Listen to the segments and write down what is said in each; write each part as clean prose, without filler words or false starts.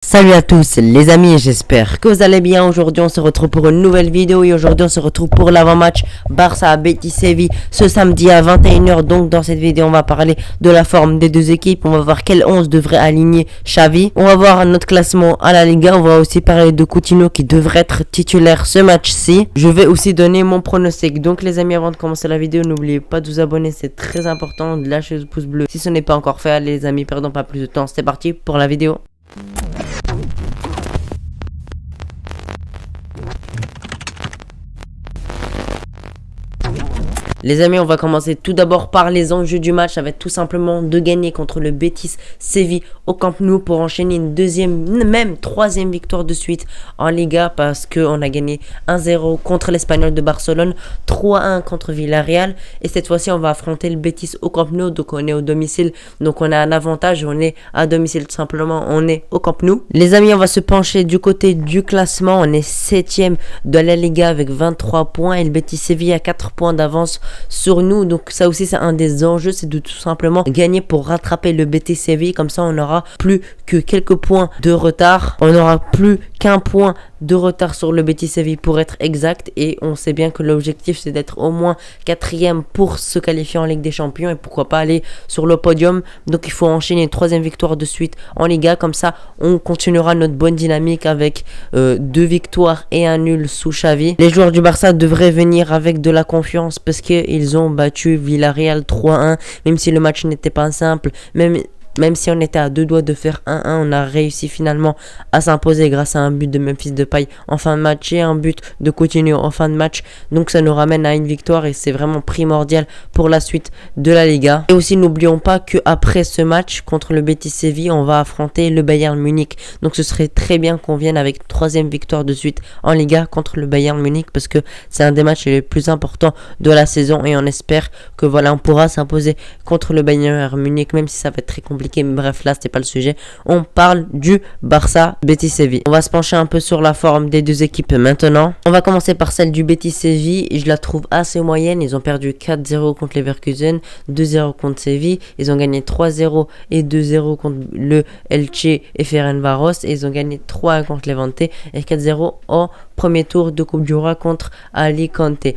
Salut à tous les amis, j'espère que vous allez bien. Aujourd'hui on se retrouve pour une nouvelle vidéo et aujourd'hui on se retrouve pour l'avant-match Barça Betis Séville ce samedi à 21h. Donc dans cette vidéo on va parler de la forme des deux équipes, on va voir quel 11 devrait aligner Xavi, on va voir notre classement à la Liga, on va aussi parler de Coutinho qui devrait être titulaire ce match-ci. Je vais aussi donner mon pronostic. Donc les amis, avant de commencer la vidéo, n'oubliez pas de vous abonner, c'est très important, de lâcher le pouce bleu si ce n'est pas encore fait. Allez les amis, perdons pas plus de temps, c'est parti pour la vidéo. Les amis, on va commencer tout d'abord par les enjeux du match. Ça va être tout simplement de gagner contre le Betis Séville au Camp Nou pour enchaîner une deuxième, même troisième victoire de suite en Liga, parce qu'on a gagné 1-0 contre l'Espagnol de Barcelone, 3-1 contre Villarreal et cette fois-ci on va affronter le Betis au Camp Nou. Donc on est au domicile, donc on a un avantage, on est à domicile tout simplement, on est au Camp Nou. Les amis, on va se pencher du côté du classement. On est 7ème de la Liga avec 23 points et le Betis Séville a 4 points d'avance sur nous. Donc ça aussi c'est un des enjeux, c'est de tout simplement gagner pour rattraper le Betis Séville. Comme ça on n'aura plus que quelques points de retard, on n'aura plus qu'un point de retard sur le Betis Séville pour être exact, et on sait bien que l'objectif c'est d'être au moins 4ème pour se qualifier en Ligue des Champions et pourquoi pas aller sur le podium. Donc il faut enchaîner une troisième victoire de suite en Liga, comme ça on continuera notre bonne dynamique avec 2 victoires et un nul sous Xavi. Les joueurs du Barça devraient venir avec de la confiance parce qu'ils ont battu Villarreal 3-1, même si le match n'était pas simple, même si on était à 2 doigts de faire 1-1, on a réussi finalement à s'imposer grâce à un but de Memphis Depay en fin de match et un but de Coutinho en fin de match. Donc ça nous ramène à une victoire et c'est vraiment primordial pour la suite de la Liga. Et aussi n'oublions pas qu'après ce match contre le Betis Séville, on va affronter le Bayern Munich. Donc ce serait très bien qu'on vienne avec une troisième victoire de suite en Liga contre le Bayern Munich, parce que c'est un des matchs les plus importants de la saison et on espère que voilà, on pourra s'imposer contre le Bayern Munich, même si ça va être très compliqué. Mais bref, là c'était pas le sujet, on parle du Barça Betis Séville. On va se pencher un peu sur la forme des deux équipes maintenant. On va commencer par celle du Betis Séville, je la trouve assez moyenne. Ils ont perdu 4-0 contre Leverkusen, 2-0 contre Séville, ils ont gagné 3-0 et 2-0 contre le Elche et Ferencváros, et ils ont gagné 3-1 contre Levante et 4-0 en premier tour de Coupe du Roi contre Alicante.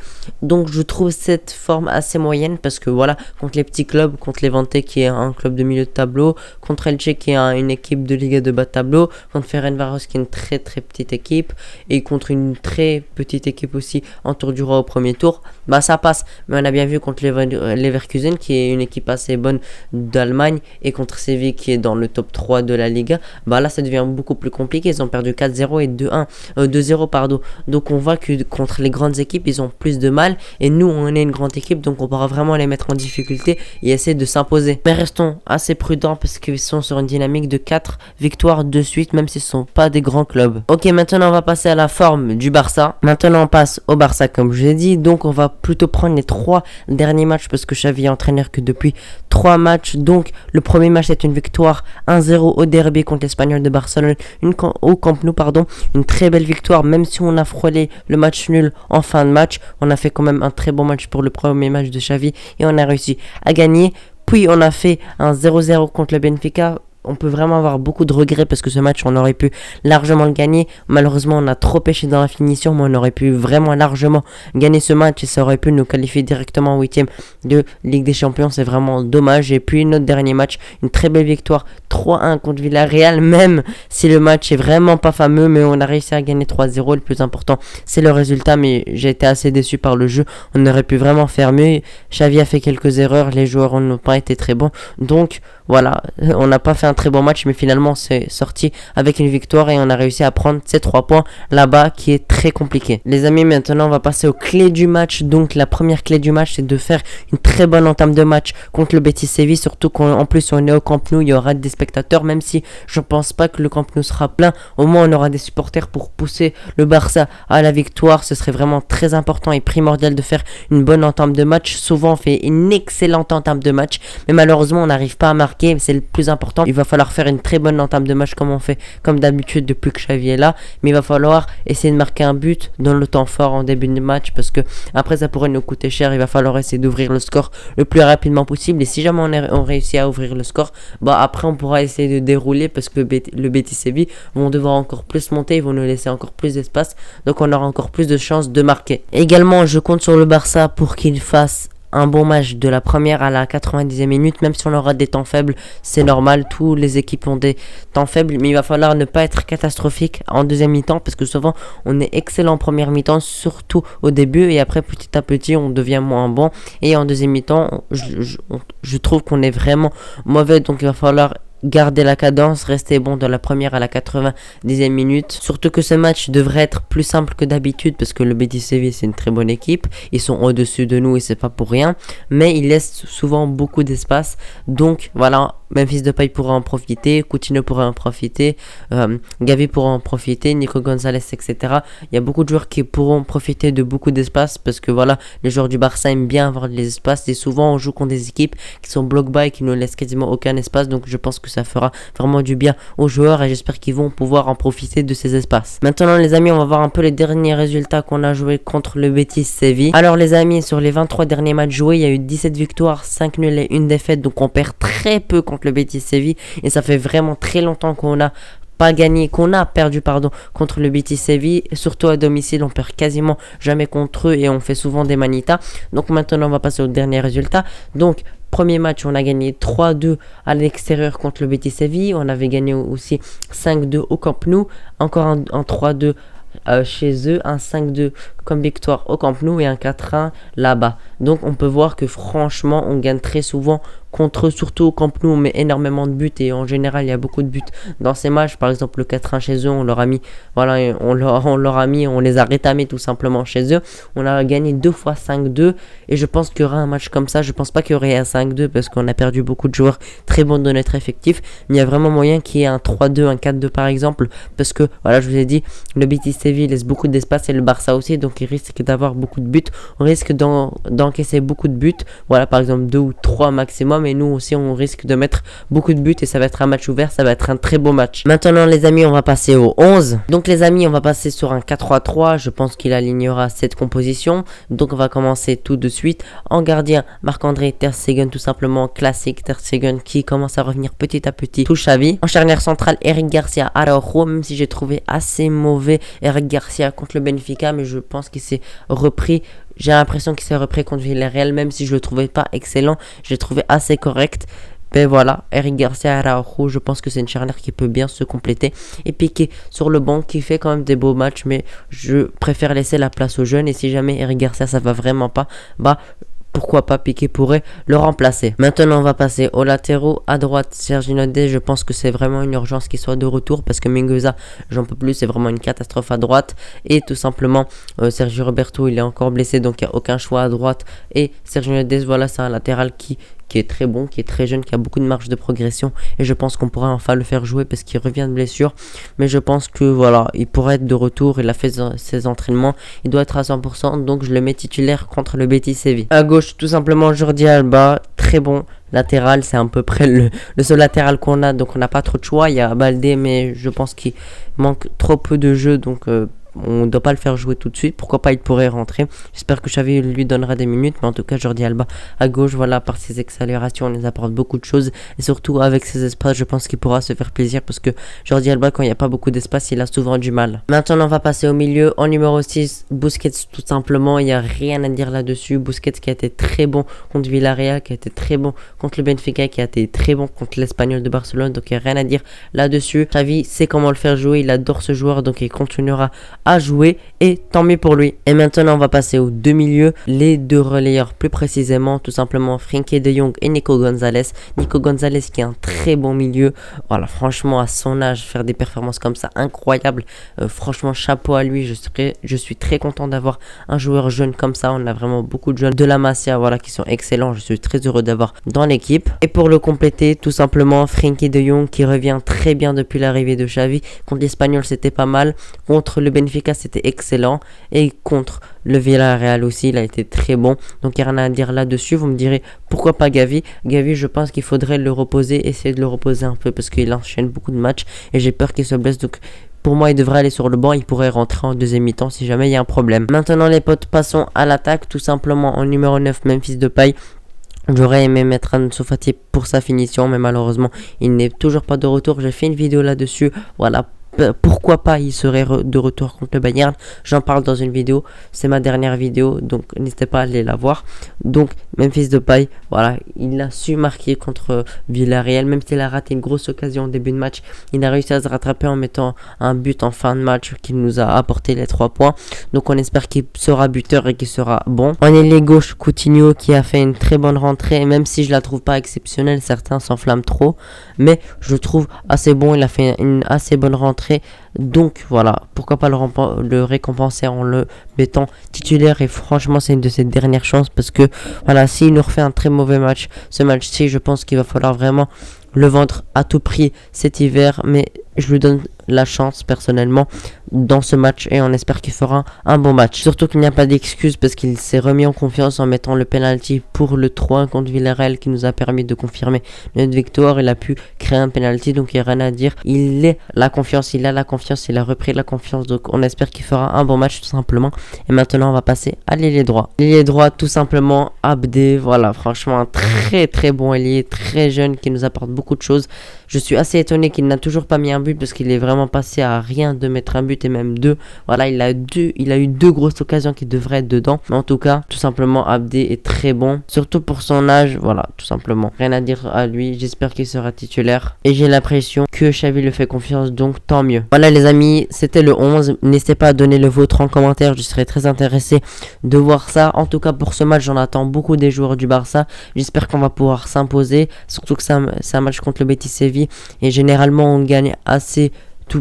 Donc je trouve cette forme assez moyenne parce que voilà, contre les petits clubs, contre Levante qui est un club de milieu de tableau, contre Elche qui est une équipe de Liga de bas de tableau, contre Ferencváros qui est une très très petite équipe, et contre une très petite équipe aussi en Tour du Roi au premier tour, bah ça passe. Mais on a bien vu contre Leverkusen qui est une équipe assez bonne d'Allemagne, et contre Séville qui est dans le top 3 de la Liga, bah là ça devient beaucoup plus compliqué. Ils ont perdu 4-0 et 2-0 pardon. Donc on voit que contre les grandes équipes ils ont plus de mal, et nous on est une grande équipe, donc on pourra vraiment les mettre en difficulté et essayer de s'imposer. Mais restons assez prudents parce qu'ils sont sur une dynamique de 4 victoires de suite, même s'ils ne sont pas des grands clubs. Ok, maintenant on va passer à la forme du Barça. Maintenant on passe au Barça comme je l'ai dit, donc on va plutôt prendre les 3 derniers matchs parce que Xavi est entraîneur que depuis 3 matchs. Donc le premier match c'est une victoire 1-0 au derby contre l'Espagnol de Barcelone au Camp Nou, une très belle victoire, même si on a frôlé le match nul en fin de match. On a fait quand même un très bon match pour le premier match de Xavi et on a réussi à gagner. Puis on a fait un 0-0 contre le Benfica. On peut vraiment avoir beaucoup de regrets parce que ce match on aurait pu largement le gagner. Malheureusement on a trop pêché dans la finition, mais on aurait pu vraiment largement gagner ce match et ça aurait pu nous qualifier directement en 8ème de Ligue des Champions. C'est vraiment dommage. Et puis notre dernier match, une très belle victoire 3-1 contre Villarreal, même si le match est vraiment pas fameux, mais on a réussi à gagner 3-0. Le plus important c'est le résultat, mais j'ai été assez déçu par le jeu. On aurait pu vraiment faire mieux. Xavi a fait quelques erreurs, les joueurs n'ont pas été très bons, donc voilà, on n'a pas fait un très bon match, mais finalement c'est sorti avec une victoire et on a réussi à prendre ces 3 points là-bas qui est très compliqué. Les amis, maintenant on va passer aux clés du match. Donc la première clé du match c'est de faire une très bonne entame de match contre le Betis Séville, surtout qu'en plus on est au Camp Nou, il y aura des spectateurs, même si je pense pas que le Camp Nou sera plein, au moins on aura des supporters pour pousser le Barça à la victoire. Ce serait vraiment très important et primordial de faire une bonne entame de match. Souvent on fait une excellente entame de match, mais malheureusement on n'arrive pas à marquer marquer, c'est le plus important. Il va falloir faire une très bonne entame de match comme on fait, comme d'habitude depuis que Xavi est là. Mais il va falloir essayer de marquer un but dans le temps fort en début de match parce que après ça pourrait nous coûter cher. Il va falloir essayer d'ouvrir le score le plus rapidement possible. Et si jamais on réussit à ouvrir le score, bah après on pourra essayer de dérouler parce que le Betis Séville vont devoir encore plus monter. Ils vont nous laisser encore plus d'espace. Donc on aura encore plus de chances de marquer. Également, je compte sur le Barça pour qu'il fasse un bon match de la première à la 90e minute, même si on aura des temps faibles, c'est normal, tous les équipes ont des temps faibles, mais il va falloir ne pas être catastrophique en deuxième mi-temps, parce que souvent on est excellent en première mi-temps, surtout au début, et après petit à petit on devient moins bon, et en deuxième mi-temps, je trouve qu'on est vraiment mauvais, donc il va falloir garder la cadence, rester bon de la première à la 90e minute. Surtout que ce match devrait être plus simple que d'habitude parce que le Betis Séville c'est une très bonne équipe. Ils sont au-dessus de nous et c'est pas pour rien. Mais ils laissent souvent beaucoup d'espace. Donc voilà, Memphis Depay pourra en profiter, Coutinho pourra en profiter, Gavi pourra en profiter, Nico Gonzalez, etc. Il y a beaucoup de joueurs qui pourront profiter de beaucoup d'espace parce que voilà, les joueurs du Barça aiment bien avoir des espaces et souvent on joue contre des équipes qui sont block-by et qui ne laissent quasiment aucun espace. Donc je pense que ça fera vraiment du bien aux joueurs et j'espère qu'ils vont pouvoir en profiter de ces espaces. Maintenant les amis, on va voir un peu les derniers résultats qu'on a joué contre le Betis Séville. Alors les amis, sur les 23 derniers matchs joués, il y a eu 17 victoires, 5 nuls et 1 défaite, donc on perd très peu contre le Betis Séville et ça fait vraiment très longtemps qu'on a perdu contre le Betis Séville, surtout à domicile on perd quasiment jamais contre eux et on fait souvent des manitas. Donc maintenant on va passer au dernier résultat. Donc premier match, on a gagné 3-2 à l'extérieur contre le Betis Séville. On avait gagné aussi 5-2 au Camp Nou. Encore un 3-2 chez eux, un 5-2 comme victoire au Camp Nou et un 4-1 là-bas. Donc on peut voir que franchement on gagne très souvent contre eux, surtout au Camp Nou. On met énormément de buts et en général il y a beaucoup de buts dans ces matchs. Par exemple le 4-1 chez eux, on les a rétamés tout simplement chez eux. On a gagné 2 fois 5-2 et je pense qu'il y aura un match comme ça. Je pense pas qu'il y aurait un 5-2 parce qu'on a perdu beaucoup de joueurs très bons de notre effectif, mais il y a vraiment moyen qu'il y ait un 3-2, un 4-2 par exemple, parce que voilà, je vous ai dit, le Betis Séville laisse beaucoup d'espace et le Barça aussi, donc il risque d'avoir beaucoup de buts. On risque d'encaisser beaucoup de buts, voilà, par exemple 2 ou 3 maximum, et nous aussi on risque de mettre beaucoup de buts et ça va être un match ouvert, ça va être un très beau match. Maintenant les amis, on va passer au 11. Donc les amis, on va passer sur un 4-3-3, je pense qu'il alignera cette composition. Donc on va commencer tout de suite. En gardien, Marc-André Ter Stegen, tout simplement classique, Ter Stegen qui commence à revenir petit à petit sous Xavi. En charnière centrale, Eric Garcia, Araujo, même si j'ai trouvé assez mauvais Eric Garcia contre le Benfica, mais je pense qu'il s'est repris. J'ai l'impression qu'il s'est repris contre Villarreal, même si je le trouvais pas excellent, je l'ai trouvé assez correct. Ben voilà, Eric Garcia, Araujo, je pense que c'est une charnière qui peut bien se compléter. Et Piqué sur le banc qui fait quand même des beaux matchs, mais je préfère laisser la place aux jeunes. Et si jamais Eric Garcia ça va vraiment pas, bah pourquoi pas, Piqué pourrait le remplacer. Maintenant on va passer aux latéraux. À droite, Serginho Dest, je pense que c'est vraiment une urgence qu'il soit de retour parce que Mingueza, j'en peux plus, c'est vraiment une catastrophe à droite. Et tout simplement Sergio Roberto, il est encore blessé, donc il n'y a aucun choix à droite. Et Serginho Dest, voilà, c'est un latéral qui est très bon, qui est très jeune, qui a beaucoup de marge de progression et je pense qu'on pourrait enfin le faire jouer parce qu'il revient de blessure, mais je pense que voilà, il pourrait être de retour. Il a fait ses entraînements, il doit être à 100%, donc je le mets titulaire contre le Betis Séville. À gauche, tout simplement Jordi Alba, très bon latéral, c'est à peu près le seul latéral qu'on a, donc on n'a pas trop de choix. Il y a Baldé, mais je pense qu'il manque trop peu de jeu, donc on ne doit pas le faire jouer tout de suite. Pourquoi pas, il pourrait rentrer. J'espère que Xavi lui donnera des minutes. Mais en tout cas, Jordi Alba à gauche, voilà, par ses accélérations, on nous apporte beaucoup de choses. Et surtout, avec ses espaces, je pense qu'il pourra se faire plaisir. Parce que Jordi Alba, quand il n'y a pas beaucoup d'espace, il a souvent du mal. Maintenant, on va passer au milieu. En numéro 6, Busquets, tout simplement. Il n'y a rien à dire là-dessus. Busquets qui a été très bon contre Villarreal, qui a été très bon contre le Benfica, qui a été très bon contre l'Espagnol de Barcelone. Donc, il n'y a rien à dire là-dessus. Xavi sait comment le faire jouer. Il adore ce joueur. Donc, il continuera à jouer et tant mieux pour lui. Et maintenant on va passer aux deux milieux, les deux relayeurs plus précisément, tout simplement Frenkie de Jong et Nico Gonzalez. Nico Gonzalez qui est un très bon milieu, voilà, franchement à son âge faire des performances comme ça incroyables, franchement chapeau à lui. Je suis très content d'avoir un joueur jeune comme ça. On a vraiment beaucoup de jeunes de la Masia, voilà, qui sont excellents. Je suis très heureux d'avoir dans l'équipe. Et pour le compléter, tout simplement Frenkie de Jong qui revient très bien depuis l'arrivée de Xavi. Contre l'Espagnol c'était pas mal, contre le Benfica Benfica, c'était excellent. Et contre le Villarreal aussi, il a été très bon. Donc, il n'y a rien à dire là-dessus. Vous me direz, pourquoi pas Gavi? Gavi, je pense qu'il faudrait le reposer, essayer de le reposer un peu parce qu'il enchaîne beaucoup de matchs. Et j'ai peur qu'il se blesse. Donc, pour moi, il devrait aller sur le banc. Il pourrait rentrer en deuxième mi-temps si jamais il y a un problème. Maintenant, les potes, passons à l'attaque. Tout simplement, en numéro 9, Memphis Depay. J'aurais aimé mettre Ansu Fati pour sa finition, mais malheureusement, il n'est toujours pas de retour. J'ai fait une vidéo là-dessus. Voilà. Pourquoi pas il serait de retour contre le Bayern. J'en parle dans une vidéo. C'est ma dernière vidéo. Donc n'hésitez pas à aller la voir. Donc Memphis Depay. Voilà. Il a su marquer contre Villarreal. Même s'il a raté une grosse occasion au début de match. Il a réussi à se rattraper en mettant un but en fin de match qui nous a apporté les 3 points. Donc on espère qu'il sera buteur et qu'il sera bon. En ailier gauche, Coutinho qui a fait une très bonne rentrée. Même si je la trouve pas exceptionnelle. Certains s'enflamment trop. Mais je trouve assez bon. Il a fait une assez bonne rentrée. Donc voilà, pourquoi pas le récompenser en le mettant titulaire. Et franchement, c'est une de ses dernières chances parce que voilà, s'il nous refait un très mauvais match, ce match-ci, je pense qu'il va falloir vraiment le vendre à tout prix cet hiver. Mais je lui donne la chance personnellement dans ce match et on espère qu'il fera un bon match. Surtout qu'il n'y a pas d'excuse parce qu'il s'est remis en confiance en mettant le penalty pour le 3 contre Villarreal qui nous a permis de confirmer notre victoire. Il a pu créer un penalty, donc il n'y a rien à dire. Il a la confiance, il a repris la confiance, donc on espère qu'il fera un bon match tout simplement. Et maintenant on va passer à l'ailier droit. L'ailier droit, tout simplement Abdé, voilà, franchement un très très bon ailier, très jeune qui nous apporte beaucoup de choses. Je suis assez étonné qu'il n'a toujours pas mis un but parce qu'il est vraiment passé à rien de mettre un but et même 2. Voilà, il a eu 2 grosses occasions qui devraient être dedans. Mais en tout cas, tout simplement, Abdé est très bon. Surtout pour son âge, voilà, tout simplement. Rien à dire à lui, j'espère qu'il sera titulaire. Et j'ai l'impression que Xavi le fait confiance, donc tant mieux. Voilà les amis, c'était le 11. N'hésitez pas à donner le vôtre en commentaire, je serais très intéressé de voir ça. En tout cas, pour ce match, j'en attends beaucoup des joueurs du Barça. J'espère qu'on va pouvoir s'imposer. Surtout que c'est un match contre le Betis Séville. Et généralement, on gagne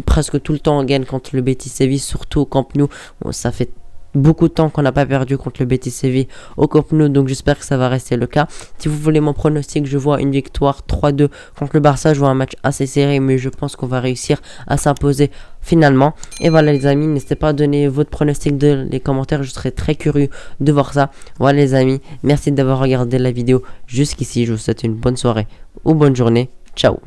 presque tout le temps on gagne contre le Betis Séville, surtout au Camp Nou. Ça fait beaucoup de temps qu'on n'a pas perdu contre le Betis Séville au Camp Nou, donc j'espère que ça va rester le cas. Si vous voulez mon pronostic, je vois une victoire 3-2 contre le Barça. Je vois un match assez serré, mais je pense qu'on va réussir à s'imposer finalement. Et voilà les amis, n'hésitez pas à donner votre pronostic dans les commentaires, je serais très curieux de voir ça. Voilà les amis, merci d'avoir regardé la vidéo jusqu'ici. Je vous souhaite une bonne soirée ou bonne journée. Ciao.